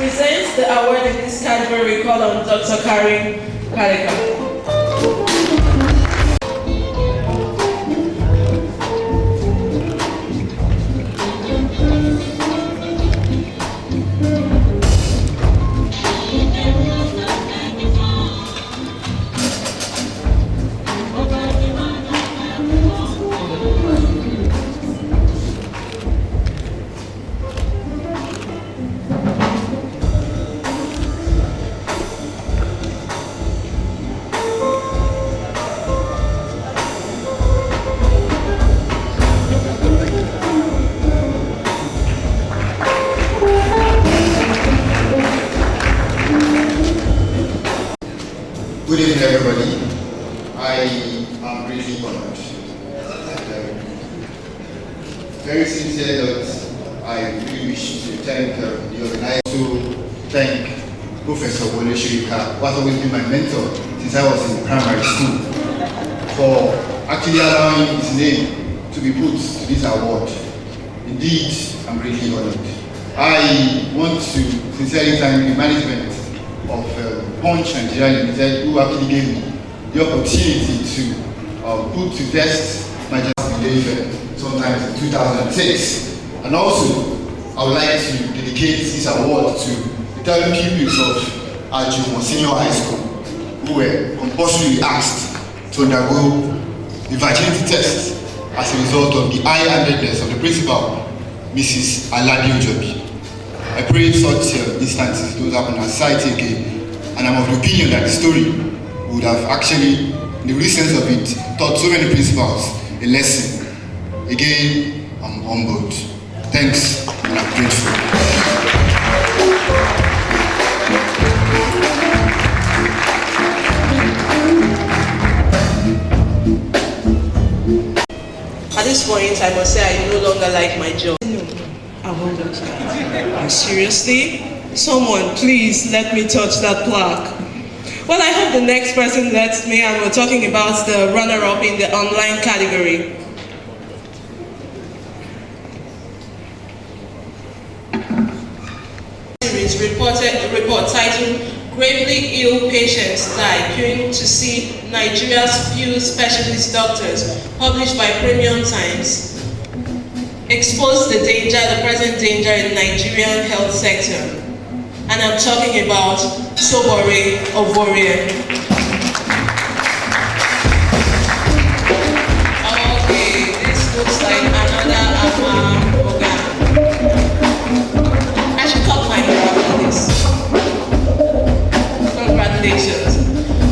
presents the award in this category called on Dr. Karim Kaleka. Good evening, everybody. I am really honored. Very sincere that I really wish to thank the organizer, to thank Professor Wole Soyinka, who has always been my mentor since I was in primary school, for actually allowing his name to be put to this award. Indeed, I'm really honored. I want to sincerely thank the management of Punch Nigeria Limited, who actually gave me the opportunity to put to test my justification sometime in 2006. And also, I would like to dedicate this award to the 10 pupils of Ajumo Senior High School who were compulsorily asked to undergo the virginity test as a result of the high-handedness of the principal, Mrs. Aladi Ojobi. I pray such instances don't happen at society again, and I'm of the opinion that the story would have actually, in the recent of it, taught so many principals a lesson. Again, I'm humbled. Thanks, and I'm grateful. At this point, I must say I no longer like my job. Seriously? Someone, please let me touch that plaque. Well, I hope the next person lets me, and we're talking about the runner-up in the online category. Report titled Gravely Ill Patients Die Queuing to See Nigeria's Few Specialist Doctors, published by Premium Times, exposed the present danger in Nigerian health sector. And I'm talking about Sobore Ovorie. Okay, this looks like another organ. I should cut my hair after this. Congratulations.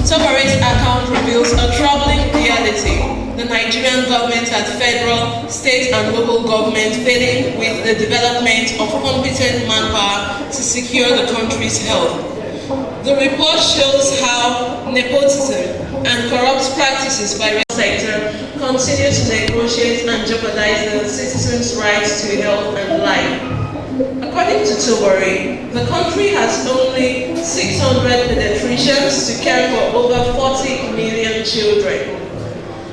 Sobore's account reveals a troubling reality. The Nigerian government at federal, state and local government failing with the development of competent manpower to secure the country's health. The report shows how nepotism and corrupt practices by the sector continue to negotiate and jeopardize the citizens' rights to health and life. According to Sobore, the country has only 600 pediatricians to care for over 40 million children,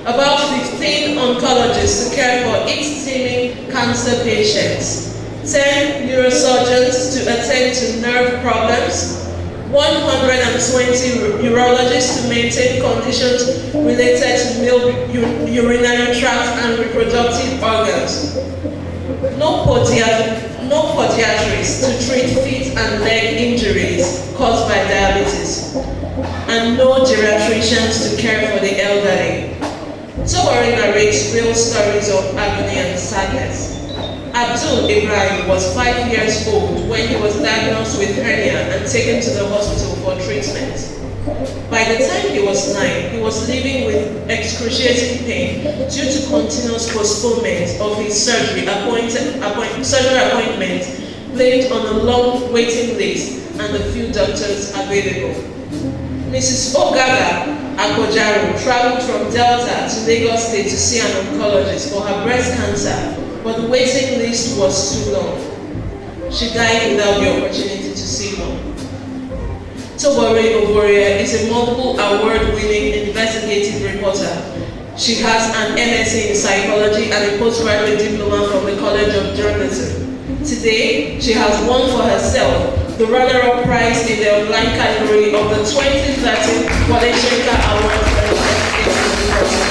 about 15 oncologists to care for 8 teeming cancer patients, 10 neurosurgeons to attend to nerve problems, 120 urologists to maintain conditions related to male urinary tract and reproductive organs, no podiatrists to treat feet and leg injuries caused by diabetes, and no geriatricians to care for the elderly. Sobore narrates real stories of agony and sadness. Abdul Ibrahim was 5 years old when he was diagnosed with hernia and taken to the hospital for treatment. By the time he was 9, he was living with excruciating pain due to continuous postponement of his surgery appointment, blamed on a long waiting list and the few doctors available. Mrs. Ogaga Akojaro traveled from Delta to Lagos State to see an oncologist for her breast cancer, but the waiting list was too long. She died without the opportunity to see one. Sobore Ovorie is a multiple award-winning investigative reporter. She has an MSc in psychology and a postgraduate diploma from the College of Journalism. Today, she has won for herself the runner-up prize in the online category of the 2013 Wole Soyinka Award for Investigative Reporting.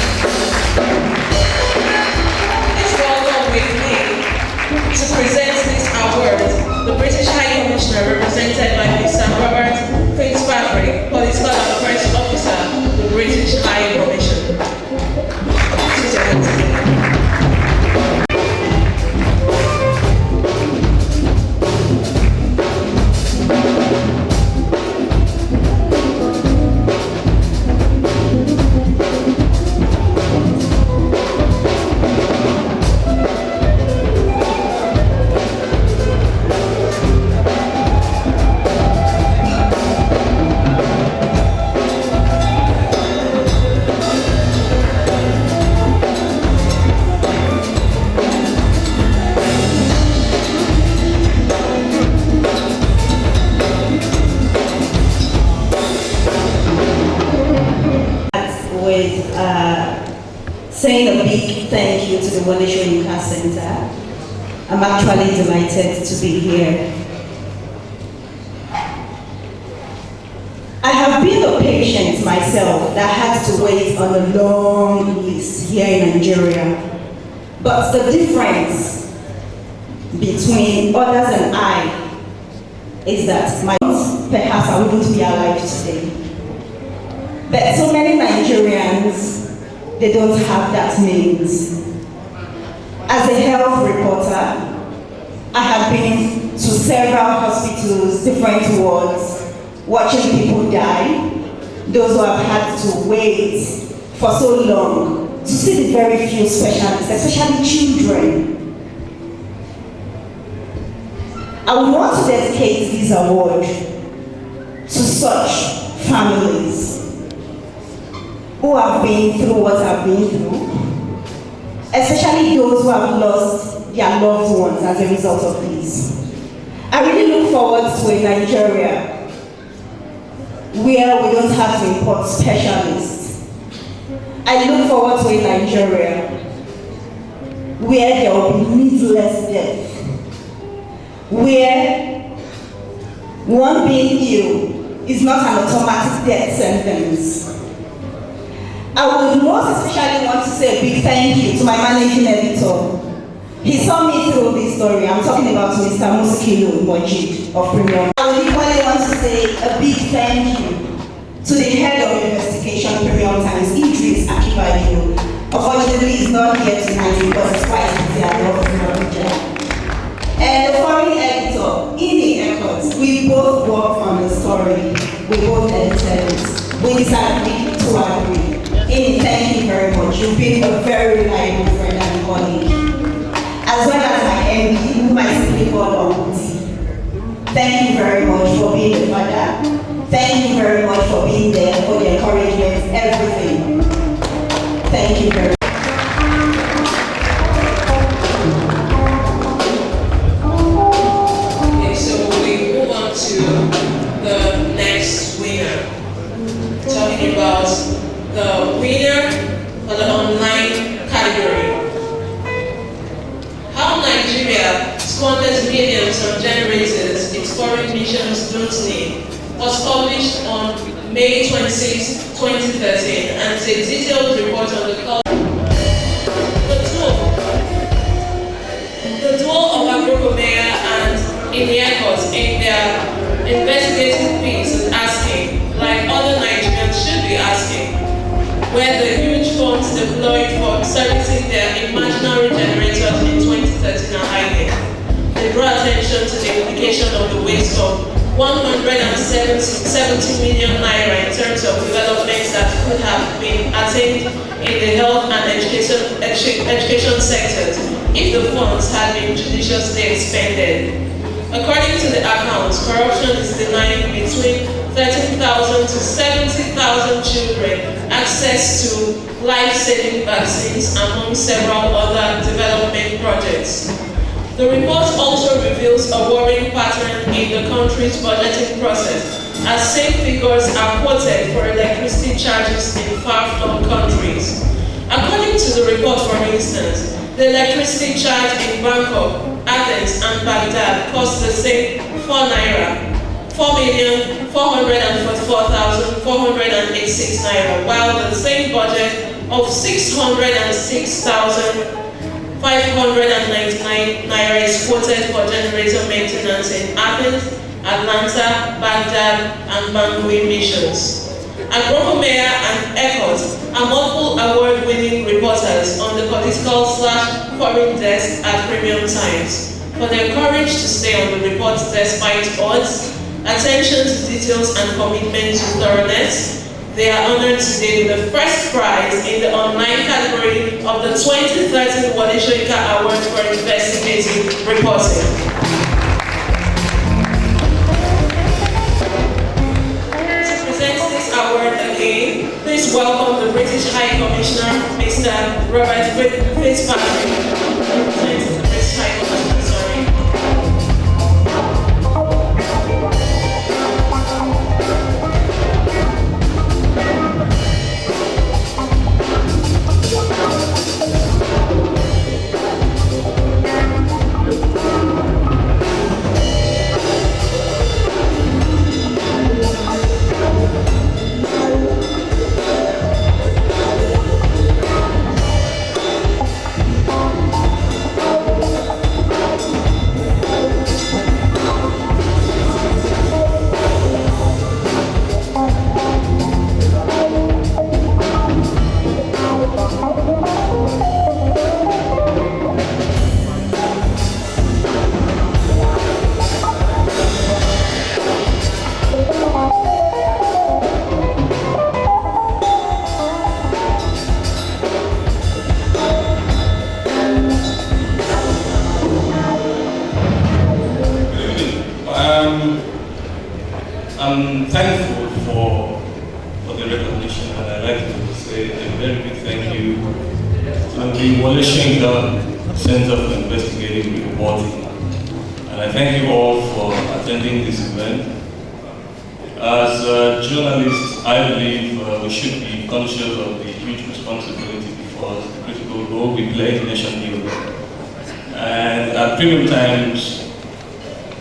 Please welcome with me to present this award the British High Commissioner represented by Mr. Robert Fitzpatrick, Political and Press Officer, the British High Commission. Please your hands together. Saying a big thank you to the Wole Soyinka Center. I'm actually delighted to be here. I have been a patient myself that had to wait on a long list here in Nigeria. But the difference between others and I is that perhaps I wouldn't be alive today. But so many Nigerians, they don't have that means. As a health reporter, I have been to several hospitals, different wards, watching people die, those who have had to wait for so long to see the very few specialists, especially children. I would want to dedicate this award to such families who have been through what I've been through, especially those who have lost their loved ones as a result of this. I really look forward to a Nigeria where we don't have to import specialists. I look forward to a Nigeria where there will be needless death, where one being ill is not an automatic death sentence. I would most especially want to say a big thank you to my managing editor. He saw me through this story. I'm talking about Mr. Musikilu Mojid of Premium. I would equally want to say a big thank you to the head of investigation Premium Times, Idris Akibadiyo. Unfortunately, he's not here tonight because it's quite busy at work in Abuja. And the foreign editor, Ini Eckert, we both worked on the story. We both edited it. We decided to agree. Amy, thank you very much. You've been a very reliable friend and colleague. As well as my MD, whom I simply call Oguti. Thank you very much for being the father. Thank you very much for being there, for the encouragement, everything. Thank you very much. Okay, so we move on to the next winner. Talking about the winner for the online category. How Nigeria squanders millions on generators its foreign missions don't need was published on May 26, 2013, and it's a detailed report on the call. The duo of Agrokomea and Iniekos in their investigative piece is asking, like other Nigerians should be asking, where the huge funds deployed for servicing their imaginary generators in 2013 are hiding. They draw attention to the implication of the waste of 170 million naira in terms of developments that could have been attained in the health and education sectors if the funds had been judiciously expended. According to the accounts, corruption is denying between 13,000 to 70,000 children access to life-saving vaccines, among several other development projects. The report also reveals a worrying pattern in the country's budgeting process, as same figures are quoted for electricity charges in far-flung countries. According to the report, for instance, the electricity charge in Bangkok, Athens, and Baghdad cost the same 4 naira, 4,444,486 naira, while the same budget of 606,599 naira is quoted for generator maintenance in Athens, Atlanta, Baghdad, and Bangui missions. Mayor and ECOT are multiple award-winning reporters on the political/foreign desk at Premium Times. For their courage to stay on the report despite odds, attention to details, and commitment to thoroughness, they are honored today with the first prize in the online category of the 2013 Wole Soyinka Award for Investigative Reporting. Please welcome the British High Commissioner, Mr. Robert Fitzpatrick. Representing the British High Commissioner, sorry. I'm thankful for the recognition, and I'd like to say a very big thank you to the Wole Soyinka Center for Investigative Reporting. And I thank you all for attending this event. As journalists, I believe we should be conscious of the huge responsibility before us, the critical role we play in nation building. And at Premium Times,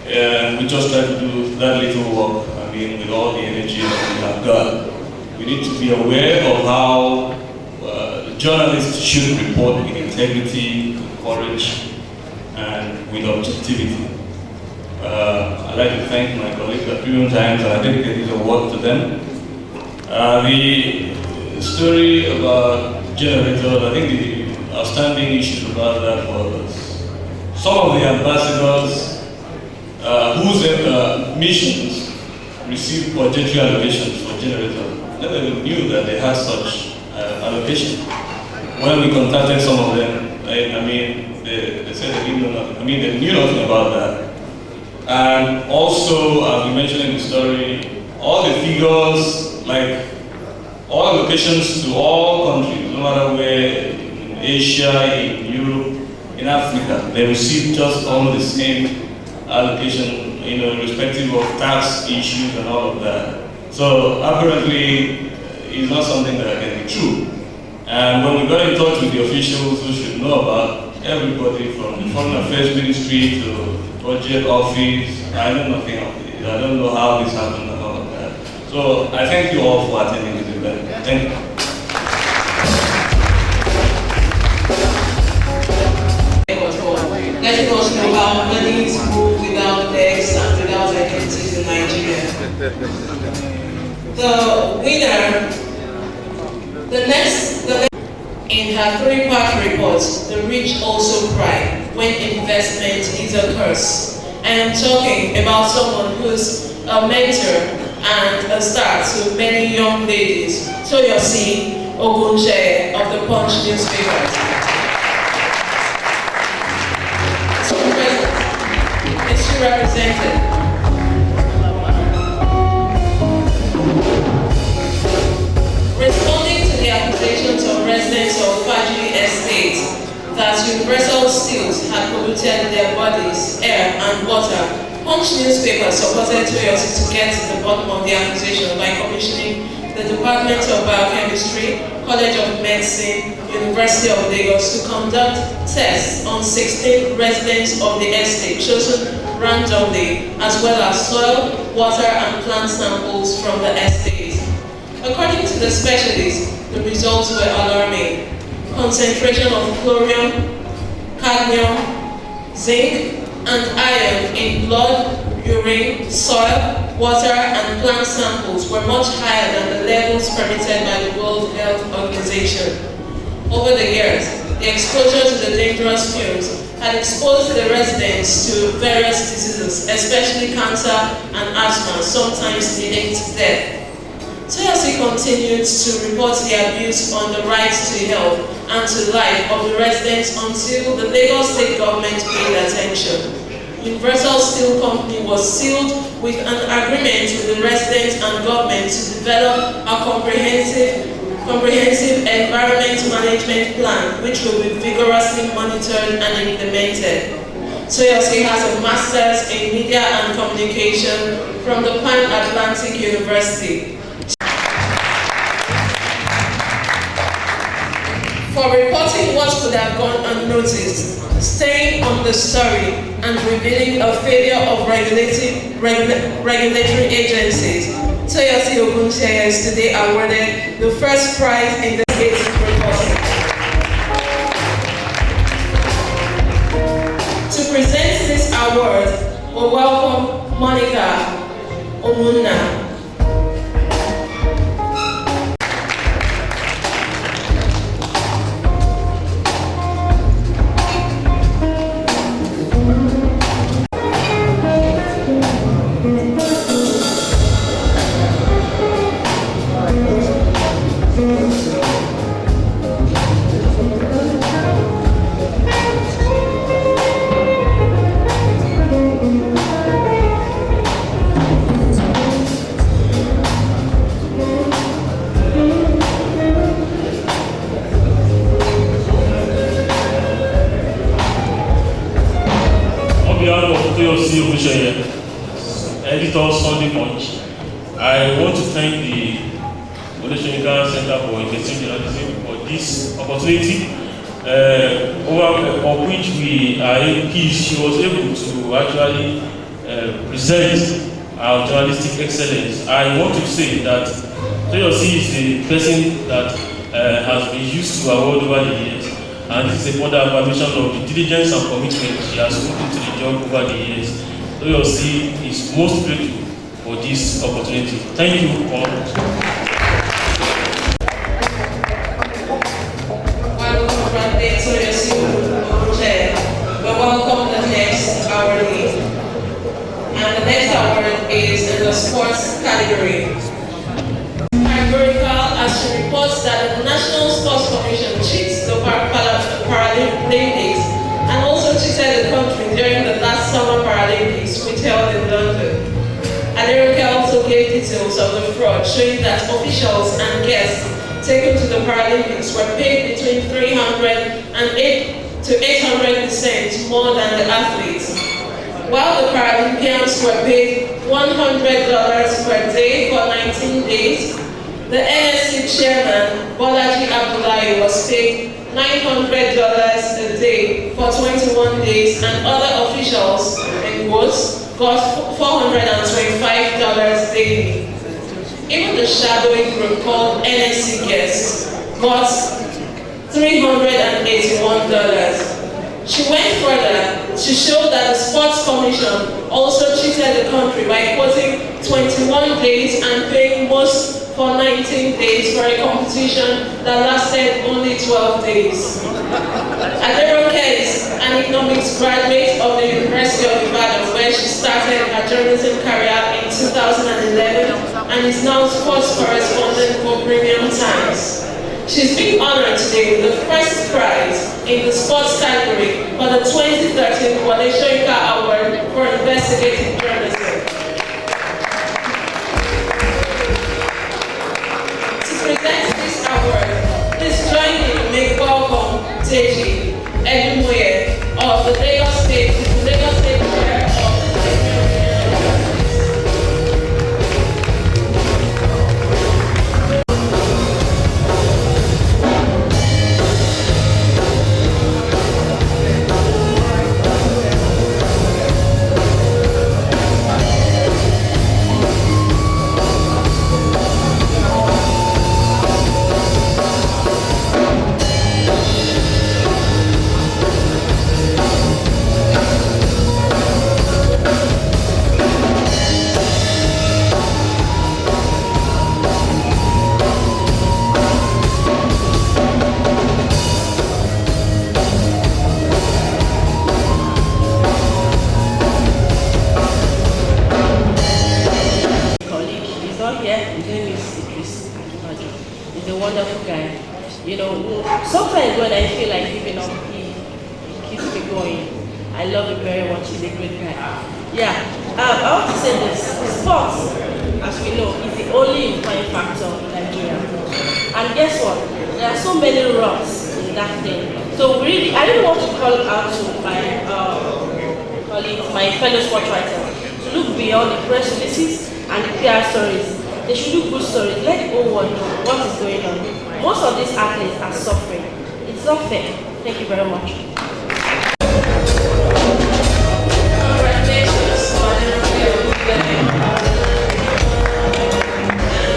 we just try to do that little work. With all the energy that we have got, we need to be aware of how journalists should report with integrity, with courage, and with objectivity. I'd like to thank my colleagues at Premium Times, and I dedicate this award to them. The story about generators, I think the outstanding issue about that was some of the ambassadors whose missions received budgetary allocations for generators. Never even knew that they had such allocation. When we contacted some of them, they said they didn't know nothing. They knew nothing about that. And also, as we mentioned in the story, all the figures, like all allocations to all countries, no matter where, in Asia, in Europe, in Africa, they received just almost the same allocation, irrespective of tax issues and all of that. So apparently, it's not something that can be true. And when we got in touch with the officials who should know about, everybody from the Foreign Affairs Ministry to the Budget Office, I know nothing of it. I don't know how this happened and all of that. So I thank you all for attending this event. Thank you. Letting us know how monies move without tax and without identities in Nigeria. The winner, in her 3-part report, The Rich Also Cry When Investment Is a Curse. I am talking about someone who's a mentor and a star to many young ladies, Toyosi Ogunche of the Punch newspaper. Represented. Responding to the accusations of residents of Fajiri Estate that Universal Steels had polluted their bodies, air, and water, Punch newspaper supported Toyosi to get to the bottom of the accusation by commissioning the Department of Biochemistry, College of Medicine, University of Lagos to conduct tests on 16 residents of the estate chosen randomly, as well as soil, water, and plant samples from the estate. According to the specialists, the results were alarming. Concentration of chlorium, cadmium, zinc, and iron in blood, urine, soil, water, and plant samples were much higher than the levels permitted by the World Health Organization. Over the years, the exposure to the dangerous fumes had exposed the residents to various diseases, especially cancer and asthma, sometimes leading to death. Soyinka continued to report the abuse on the right to health and to life of the residents until the Lagos State government paid attention. Universal Steel Company was sealed with an agreement with the residents and government to develop a comprehensive environment management plan, which will be vigorously monitored and implemented. Soyinka has a master's in media and communication from the Pan Atlantic University. For reporting what could have gone unnoticed, staying on the story, and revealing a failure of regulatory agencies, Soyinka Ogunseyi is today awarded the first prize in investigative reporting. To present this award, we welcome Monica Omunna. Editor Sunday Punch. I want to thank the Soyinka Center for Investigative Journalism for this opportunity, of which we are pleased she was able to actually present our journalistic excellence. I want to say that Soyinka is the person that has been used to award over the years, and this is a further affirmation of the diligence and commitment she has put into the job over the years. Soyinka is most grateful for this opportunity. Thank you all. While we congratulate Soyinka, we welcome the next awardee. And the next award is in the sports category. Categorical, as she reports that the National Sports Commission cheats the Paralympics and also cheated the country during the last Summer Paralympics, which held in London. Aderoke also gave details of the fraud, showing that officials and guests taken to the Paralympics were paid between 300 and 8 to 800% more than the athletes. While the Paralympians were paid $100 per day for 19 days, the NSC chairman, Bolaji Abdullahi, was paid $900 a day for 21 days, and other officials, in quotes, got $425 daily. Even the shadowing group called NSC guests got $381. She went further to show that the Sports Commission also cheated the country by quoting 21 days and paying most for 19 days for a competition that lasted only 12 days. Aderoke is an economics graduate of the University of Ibadan, where she started her journalism career in 2011 and is now sports correspondent for Premium Times. She's being honored today with the first prize in the sports category for the 2013 Wole Soyinka Award for Investigative Journalism. To present this award, please join me to make welcome Teji Edumoye of the Lagos State Chair of the wonderful guy. You know, sometimes when I feel like giving up, he keeps me going. I love him very much. He's a great guy. Yeah. I want to say this. Sports, as we know, is the only unifying factor in Nigeria. And guess what? There are so many rocks in that thing. So really, I didn't want to call out to my colleagues, my fellow sports writers, to look beyond the press releases and the PR stories. They should do good stories. Let the whole world know what is going on. Most of these athletes are suffering. It's not fair. Thank you very much. Congratulations for the review.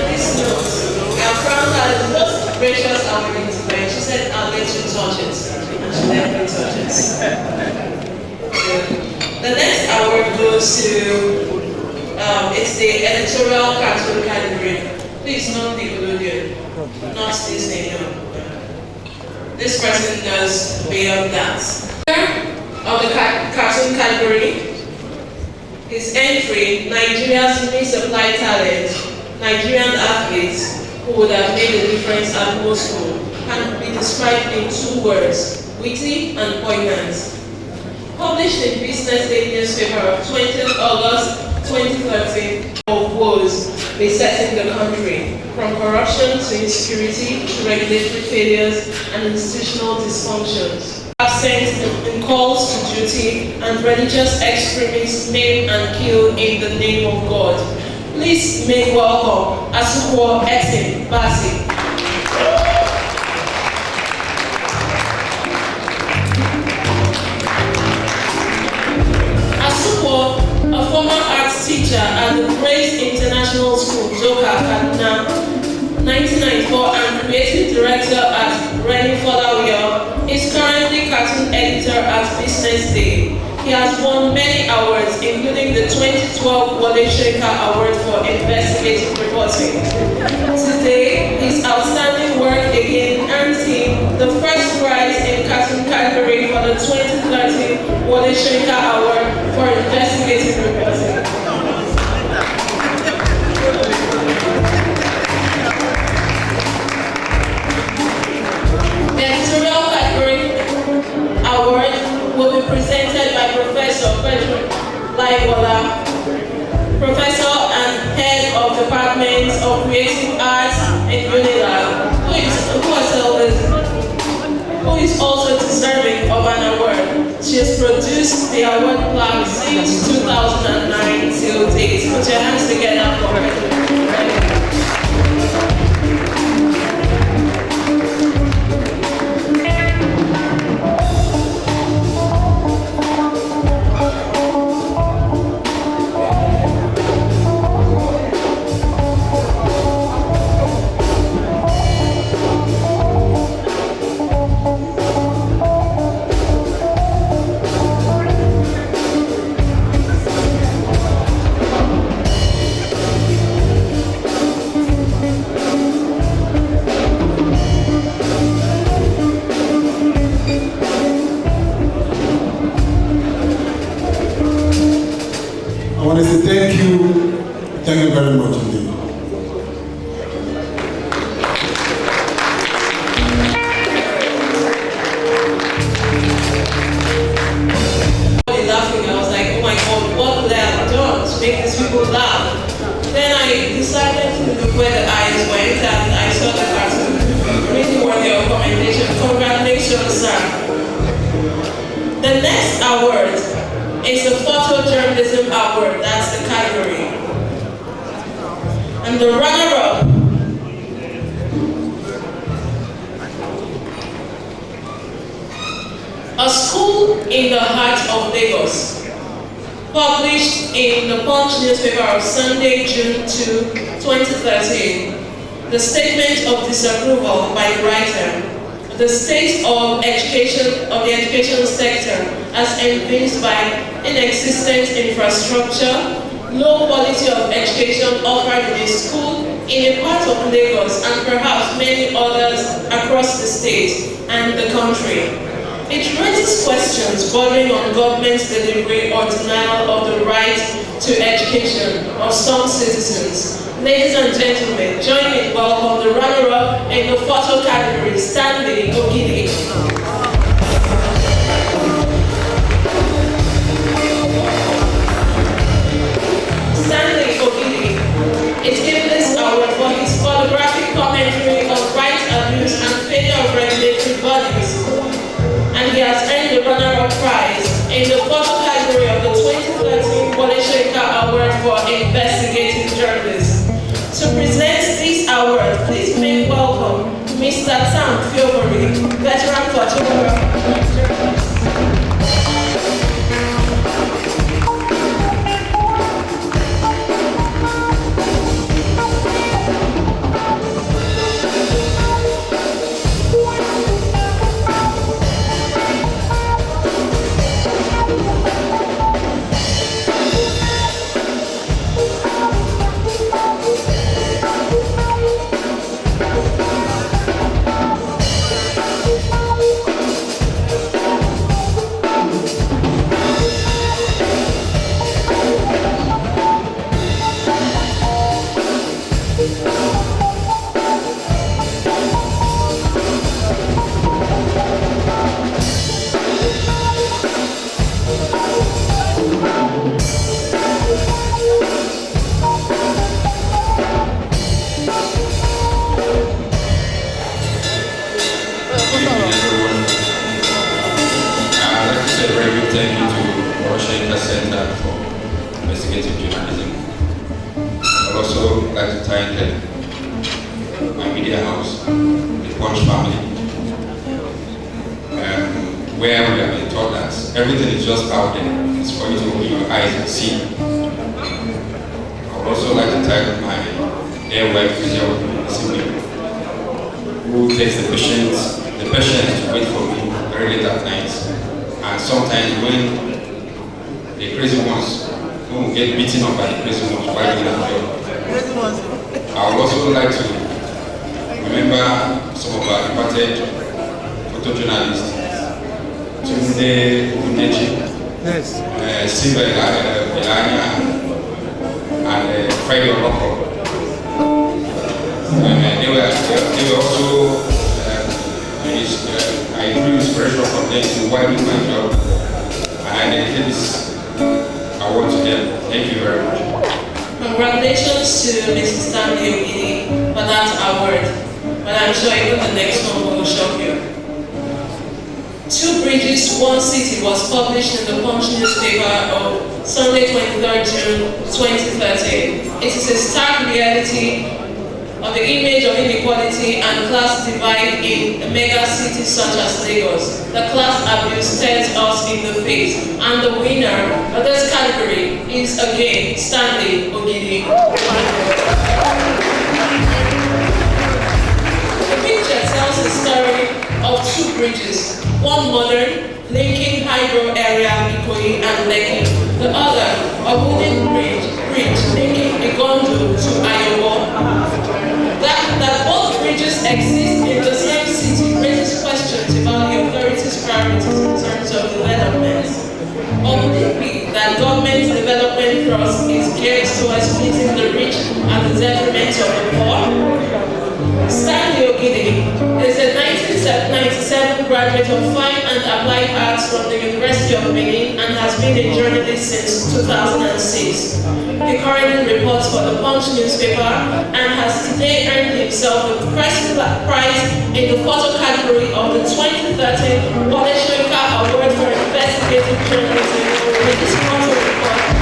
This note, we are proud that the most gracious award today. She said, I'll let you touch it. And she let me touch it. The next award goes to, it's the editorial cartoon category. Please not Nickelodeon, not Disney, no. This person does beyond that. Of the cartoon category, his entry, Nigeria's resupply talent, Nigerian athletes who would have made a difference at most school, can be described in 2 words, witty and poignant. Published in Business Day newspaper of 20th August 2013, of woes besetting the country, from corruption to insecurity to regulatory failures and institutional dysfunctions. Absent in calls to duty and religious extremists maim and kill in the name of God. Please make welcome Asukwo Etim Basi. Asukwo, a former arts teacher at the Praise International School, Joka, Kaduna, 1994, and creative director at Reni Folawiyo, is currently cartoon editor at Business Day. He has won many awards, including the 2012 Wole Award for Investigative Reporting. Today, his outstanding work again earns him the first prize in cartoon category for the 2013 Wole Award for Investigative Reporting. The editorial category award will be presented by Professor Pedro Laiwola, Professor and Head of Department of Creative Arts in UNILAG, who is also deserving of an award. She has produced the award plaque since 2009 till date. Put your hands together for her. I want to say thank you very much indeed. Laughing, I was like, oh my God, what could I have done to make these people laugh? Then I decided to look where the eyes went, and I saw the cartoon. Really worthy of commendation. Congratulations, sir. The next award is the Photojournalism Award. That's the category. And the runner-up A School in the Heart of Lagos, published in the Punch newspaper of Sunday, June 2, 2013. The statement of disapproval by the writer. The state of education of the education sector as evidenced by inexistent infrastructure, low quality of education offered in a school in a part of Lagos and perhaps many others across the state and the country. It raises questions bordering on government delivery or denial of the right to education of some citizens. Ladies and gentlemen, join me to welcome the runner-up in the photo category, Stanley Ogidi. Stanley Ogidi is given this award for his photographic commentary on rights abuse and failure of regulatory bodies, and he has earned the runner-up prize in the photo category of the 2013 Soyinka Award for Investigative Journalism. To present this award, please make welcome Mr. Sam Fiobori, veteran photographer. Thank you to Soyinka Center for Investigative Journalism. I'd also like to thank my media house, the Punch family, where we have been taught that everything is just out there. It's for you to open your eyes and see. I would also like to thank my dear wife, who takes the patience to wait for me very late at night. And sometimes when the crazy ones who get beaten up by the crazy ones while doing their job, I would also like to remember some of our departed photojournalists, Tunde Uneji, Silva Belania, and Friday Rocco. They were also I drew inspiration from them to why do my job, and I dedicate this award to them. Thank you very much. Congratulations to Mrs. Stanley Ogidi for that award, but I'm sure even the next one will shock you. Two Bridges, One City was published in the Punch newspaper of Sunday, 23rd June 2013. It is a stark reality of the image of inequality and class divide in mega cities such as Lagos. The class abuse stares us in the face, and the winner of this category is again Stanley Ogidi. The picture tells the story of two bridges, one modern, linking Hydro area, Ikoyi and Lekki, the other a wooden bridge linking Igondo to Ayowo. That both bridges exist in the same city raises questions about the authorities' priorities in terms of development. Or would it be that government development thrust is geared towards splitting the rich at the detriment of the poor? Stanley Ogidi is a 1997 graduate of Fine and Applied Arts from the University of Benin and has been a journalist since 2006. He currently reports for the Punch newspaper and has today earned himself the Press Prize in the photo category of the 2013 Soyinka Award for Investigative Journalism with this photo report.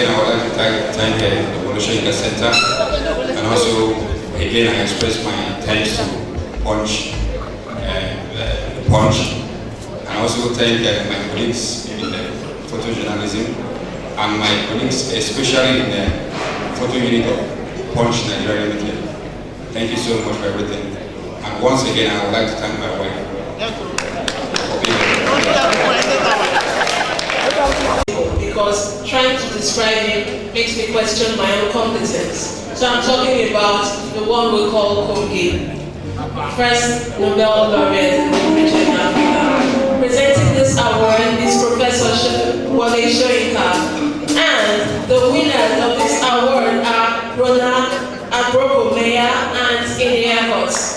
again, I would like to thank the Soyinka Center, and also, again, I express my thanks to Punch, and also thank my colleagues in the photojournalism, and my colleagues, especially in the photo unit of Punch Nigeria Limited. Thank you so much for everything. And once again, I would like to thank my wife for being here. Because trying to describe him makes me question my own competence. So I'm talking about the one we call Kogi, first Nobel laureate in literature in Africa. Presenting this award is Professor Wole and the winners of this award are Rona Abroko Meya and Inia Hot.